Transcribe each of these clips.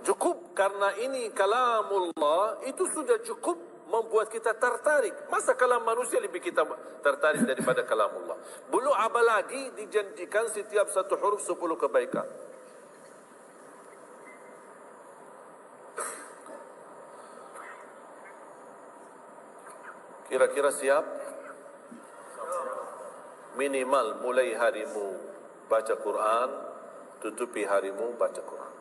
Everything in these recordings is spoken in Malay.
Cukup karena ini kalamullah, itu sudah cukup membuat kita tertarik. Masa kalam manusia lebih kita tertarik daripada kalamullah? Belum apalagi dijanjikan setiap satu huruf 10 kebaikan. Kira-kira siap? Minimal mulai harimu baca Quran, tutupi harimu baca Quran.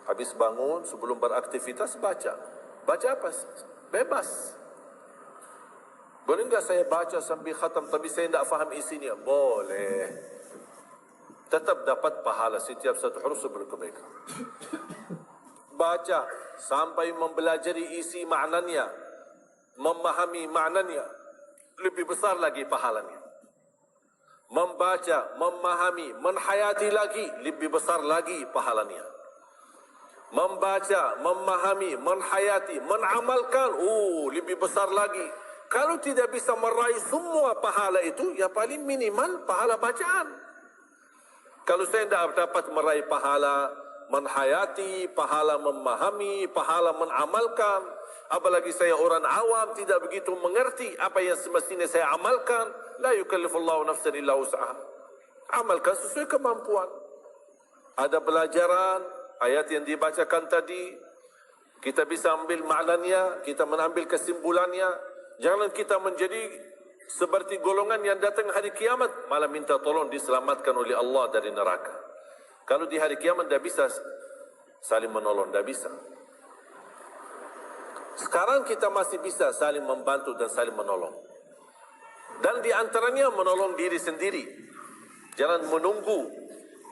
Habis bangun, sebelum beraktivitas baca. Baca apa? Bebas. Boleh enggak saya baca sambil khatam tapi saya tidak faham isinya? Boleh. Tetap dapat pahala setiap satu huruf 10 kebaikan. Baca sampai mempelajari isi maknanya, memahami maknanya, lebih besar lagi pahalanya. Membaca, memahami, menhayati lagi, lebih besar lagi pahalanya. Membaca, memahami, menhayati, menamalkan, lebih besar lagi. Kalau tidak bisa meraih semua pahala itu, ya paling minimal pahala bacaan. Kalau saya tidak dapat meraih pahala menhayati, pahala memahami, pahala menamalkan, apalagi saya orang awam tidak begitu mengerti apa yang semestinya saya amalkan, la yukallifullahu nafsan illa wus'aha. Amalkan sesuai kemampuan. Ada pelajaran ayat yang dibacakan tadi, kita bisa ambil maknanya, kita mengambil kesimpulannya. Jangan kita menjadi seperti golongan yang datang hari kiamat malah minta tolong diselamatkan oleh Allah dari neraka. Kalau di hari kiamat tidak bisa saling menolong, tidak bisa. Sekarang kita masih bisa saling membantu dan saling menolong. Dan di antaranya menolong diri sendiri. Jangan menunggu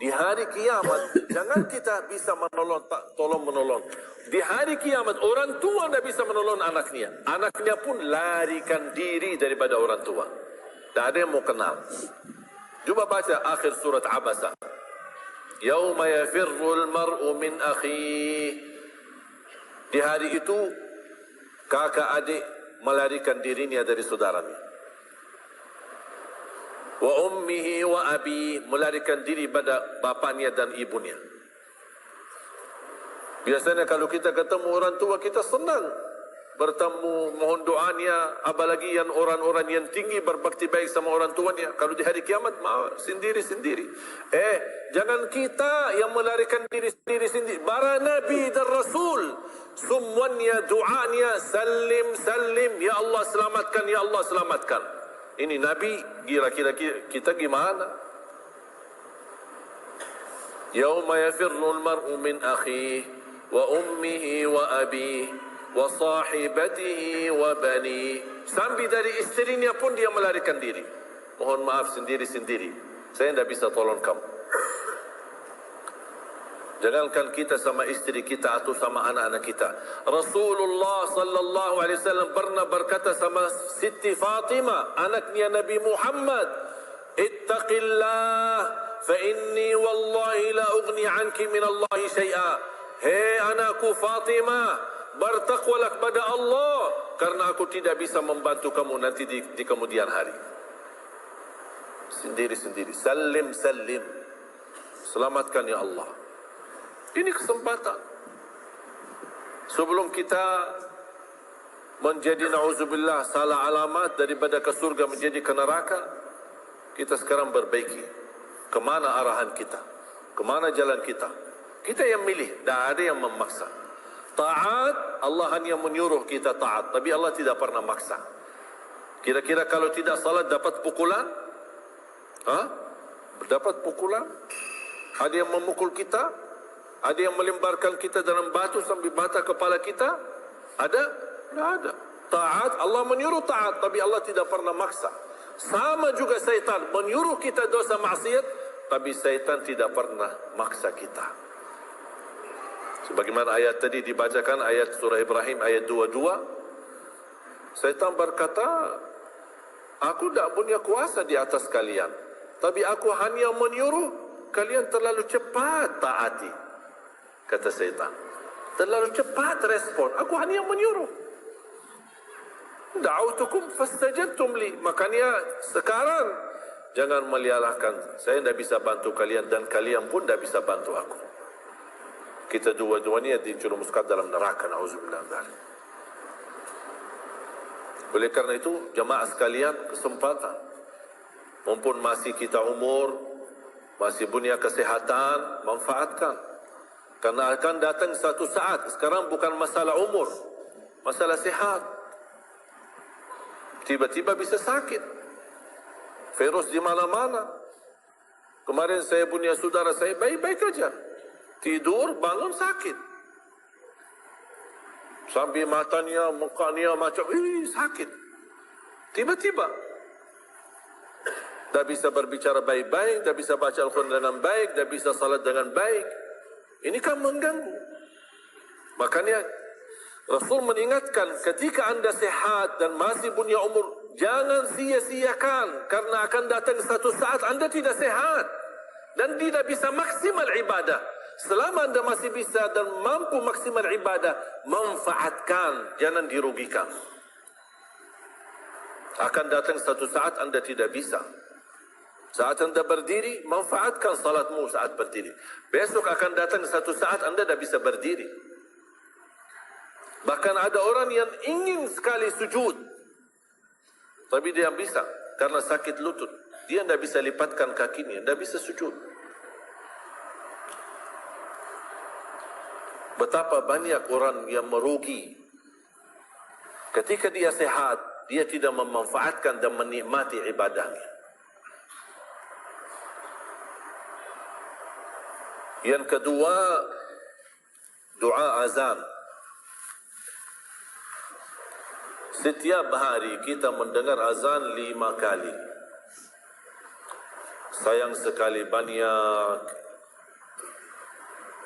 di hari kiamat. Jangan kita bisa menolong, tolong menolong. Di hari kiamat orang tua tidak bisa menolong anaknya. Anaknya pun larikan diri daripada orang tua. Tak ada yang mau kenal. Coba baca akhir surat Abasa. Yauma yafirrul mar'u min akhih. Di hari itu kakak adik melarikan dirinya dari saudaranya. Wa ummihi wa abi, melarikan diri pada bapaknya dan ibunya. Biasanya kalau kita ketemu orang tua kita senang bertemu, mohon doanya, apalagi yang orang-orang yang tinggi berbakti baik sama orang tuanya. Kalau di hari kiamat mau sendiri-sendiri. Jangan kita yang melarikan diri sendiri. Para nabi dan rasul semuanya doanya salim salim, ya Allah selamatkan, ya Allah selamatkan. Ini nabi, kira-kira kita gimana? Yauma yafirrul mar'u min akhihi wa ummihi wa abihi wa sahibatihi wa bani. Sampai dari istrinya pun dia melarikan diri. Mohon maaf sendiri-sendiri, saya tidak bisa tolong kamu. Jangankan kita sama istri kita atau sama anak-anak kita. Rasulullah sallallahu alaihi wasallam pernah berkata sama Siti Fatimah, anaknya Nabi Muhammad, "Ittaqillah fa inni wallahi la ughni anki min Allah syai'a." Hei anakku Fatimah, bertakwalah kepada Allah karena aku tidak bisa membantu kamu nanti di kemudian hari. Sendiri-sendiri, salim salim. Selamatkan ya Allah. Ini kesempatan. Sebelum kita menjadi na'udzubillah salah alamat daripada ke surga menjadi ke neraka, kita sekarang perbaiki kemana arahan kita, kemana jalan kita. Kita yang milih, tidak ada yang memaksa. Taat, Allah hanya menyuruh kita taat, tapi Allah tidak pernah maksa. Kira-kira kalau tidak salat dapat pukulan? Dapat pukulan? Ada yang memukul kita? Ada yang melemparkan kita dalam batu sampai bata kepala kita? Ada? Tidak ada. Taat, Allah menyuruh taat, tapi Allah tidak pernah maksa. Sama juga syaitan, menyuruh kita dosa maksiat, tapi syaitan tidak pernah maksa kita. Sebagaimana ayat tadi dibacakan, ayat surah Ibrahim ayat 22, syaitan berkata, aku tidak punya kuasa di atas kalian, tapi aku hanya menyuruh kalian terlalu cepat taati. Kata syaitan, terlalu cepat respon, aku hanya menyuruh. Da'autukum fastajabtum li. Makanya sekarang jangan melialahkan, saya tidak bisa bantu kalian dan kalian pun tidak bisa bantu aku. kita dua-duanya dijerumuskan dalam neraka. Na'udzubillah min dzalik. Oleh karena itu, jamaah sekalian, kesempatan. Mumpun masih kita umur, masih punya kesehatan, manfaatkan. Karena akan datang satu saat, sekarang bukan masalah umur, masalah sehat. Tiba-tiba bisa sakit. Virus di mana-mana. Kemarin saya punya saudara saya baik-baik aja. Tidur, bangun sakit. Sambil matanya, mukanya macam, sakit. Tiba-tiba. Tak bisa berbicara baik-baik, tak bisa baca Al-Quran dengan baik, tak bisa salat dengan baik. Ini kan mengganggu. Makanya Rasul mengingatkan, ketika anda sehat dan masih punya umur, jangan sia-siakan. Karena akan datang satu saat anda tidak sehat. Dan tidak bisa maksimal ibadah. Selama anda masih bisa dan mampu maksimal ibadah, manfaatkan, jangan dirugikan. Akan datang satu saat anda tidak bisa. Saat anda berdiri, manfaatkan salatmu saat berdiri. Besok akan datang satu saat anda tidak bisa berdiri. Bahkan ada orang yang ingin sekali sujud, tapi dia bisa karena sakit lutut. Dia tidak bisa lipatkan kakinya, tidak bisa sujud. Betapa banyak orang yang merugi. Ketika dia sehat, dia tidak memanfaatkan dan menikmati ibadahnya. Yang kedua, doa azan. Setiap hari kita mendengar azan 5 kali. Sayang sekali banyak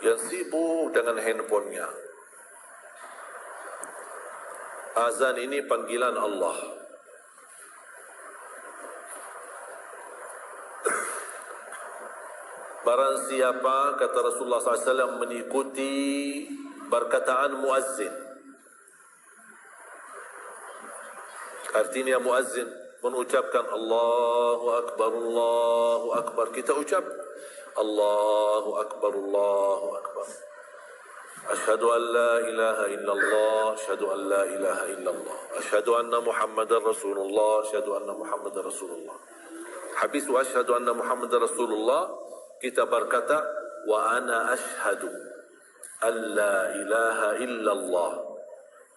yang sibuk dengan handphonenya. Azan ini panggilan Allah. Barang siapa, kata Rasulullah SAW, mengikuti perkataan muazzin. Artinya muazzin mengucapkan Allahu Akbar, Allahu Akbar. Kita ucap Allahu Akbar, Allahu Akbar. Asyhadu an la ilaha illallah, asyhadu an la ilaha illallah. Asyhadu anna Muhammadar Rasulullah, asyhadu anna Muhammadar Rasulullah. Habis wa asyhadu anna Muhammadar Rasulullah, kita berkata wa ana asyhadu an la ilaha illallah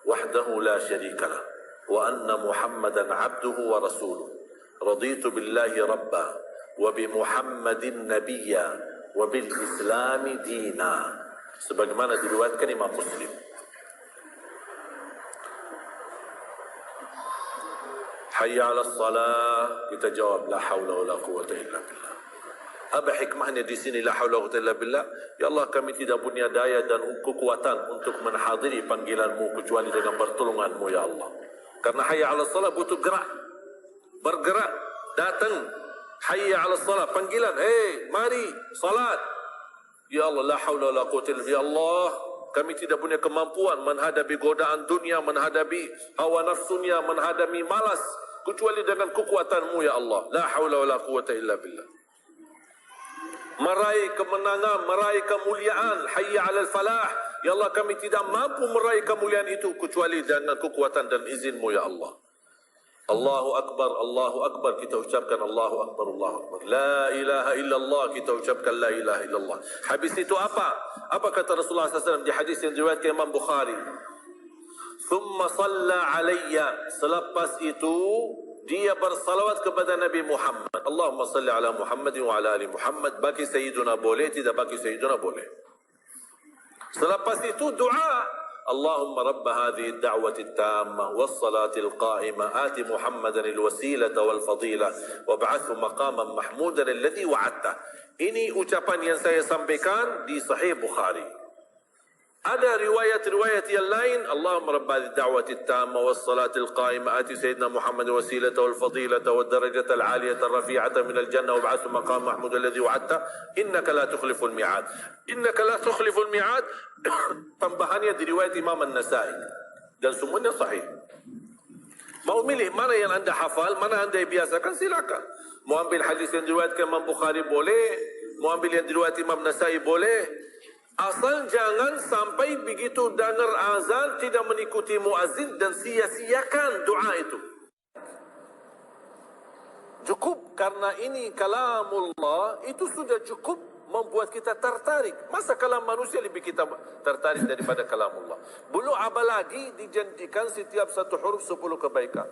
wahdahu la syarikalah wa anna Muhammadan abduhu wa rasuluh. Raditu billahi rabba wa bi Muhammadin nabiyya wa bil Islami dina. Sebagaimana diriwayatkan Imam Muslim. Hayya 'alas salah, kita jawab la haula wala quwwata illa billah. Apa hikmahnya di sini la haula wala quwwata illa billah? Ya Allah, kami tidak punya daya dan kekuatan untuk menghadiri panggilan-Mu kecuali dengan pertolongan-Mu ya Allah. Karena hayya 'alas salah butuh gerak. Bergerak, datang. Hayya 'alas salah, panggilan, mari salat. Ya Allah, la haula wala quwwata illa billah. Ya Allah, kami tidak punya kemampuan menghadapi godaan dunia, menghadapi hawa nafsunya, menghadapi malas kecuali dengan kekuatan-Mu ya Allah. La haula wala quwwata illa billah. Meraih kemenangan, meraih kemuliaan, hayya 'alal falah. Ya Allah, kami tidak mampu meraih kemuliaan itu kecuali dengan kekuatan dan izin-Mu ya Allah. Allahu Akbar, Allahu Akbar, kita ucapkan Allahu Akbar, Allahu Akbar. La ilaha illallah, kita ucapkan la ilaha illallah. Habis itu apa? Apa kata Rasulullah SAW di hadis yang diriwayatkan Imam Bukhari? Thumma salla alayya. Selepas itu dia bersalawat kepada Nabi Muhammad. Allahumma salli ala Muhammadin wa ala ali Muhammad. Bagi Sayyiduna boleh, tidak bagi Sayyiduna boleh. Selepas itu doa. Allahumma rabb hadhihi ad-da'wati at-tammah was-salati al-qa'imah ati Muhammadan al-wasilata wal-fadilah wab'athhu maqaman mahmudan alladhi wa'adta. Ini ucapan yang saya sampaikan di Sahih Bukhari. Ada riwayat-riwayat yang lain, Allahumma rabb hadhihi ad-da'wati at-tammah was-salati al-qa'imah ati sayyidina Muhammadan al-wasilata wal-fadilata wad-darajata al-'aliyata ar-rafi'ata min al-jannah wab'athhu maqaman mahmudan alladhi wa'adta. Innaka la tukhliful mi'ad. Innaka la tukhliful mi'ad. Tambahannya diriwayat Imam An-Nasai dan semuanya sahih. Mau milih mana yang anda hafal, mana anda biasakan, silakan. Mau ambil hadis yang diriwayatkan Imam Bukhari boleh, mau ambil yang diriwayat Imam Nasai boleh. Asal jangan sampai begitu dengar azan tidak mengikuti muazzin dan sia-siakan doa itu. Cukup karena ini kalamullah, itu sudah cukup membuat kita tertarik. Masa kalam manusia lebih kita tertarik daripada kalamullah? Belum apalagi dijanjikan setiap satu huruf 10 kebaikan.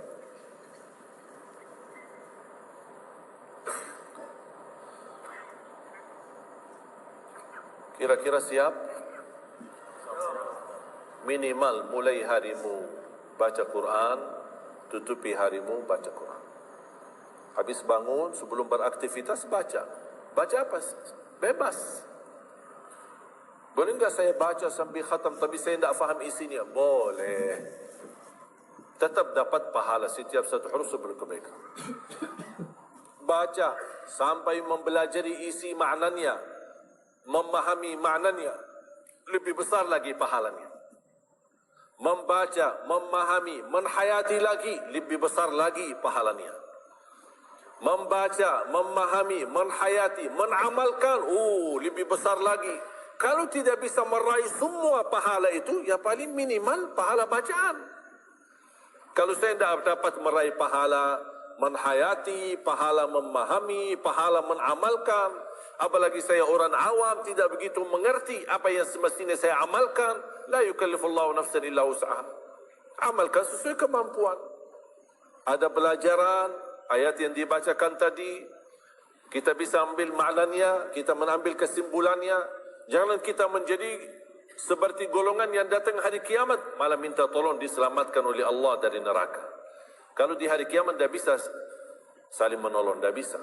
Kira-kira siap? Minimal mulai harimu baca Quran, tutupi harimu baca Quran. Habis bangun, sebelum beraktivitas baca. Baca apa? Bebas. Boleh enggak saya baca sambil khatam tapi saya tidak faham isinya? Boleh. Tetap dapat pahala setiap satu huruf 10 kebaikan. Baca sampai mempelajari isi maknanya, memahami maknanya, lebih besar lagi pahalanya. Membaca, memahami, menhayati lagi, lebih besar lagi pahalanya. Membaca, memahami, menhayati, menamalkan, lebih besar lagi. Kalau tidak bisa meraih semua pahala itu, ya paling minimal pahala bacaan. Kalau saya tidak dapat meraih pahala menhayati, pahala memahami, pahala menamalkan, apalagi saya orang awam tidak begitu mengerti apa yang semestinya saya amalkan, la yukallifullahu nafsan illa wus'aha. Amalkan sesuai kemampuan. Ada pelajaran ayat yang dibacakan tadi, kita bisa ambil maknanya, kita mengambil kesimpulannya. Jangan kita menjadi seperti golongan yang datang hari kiamat malah minta tolong diselamatkan oleh Allah dari neraka. Kalau di hari kiamat tidak bisa saling menolong, tidak bisa.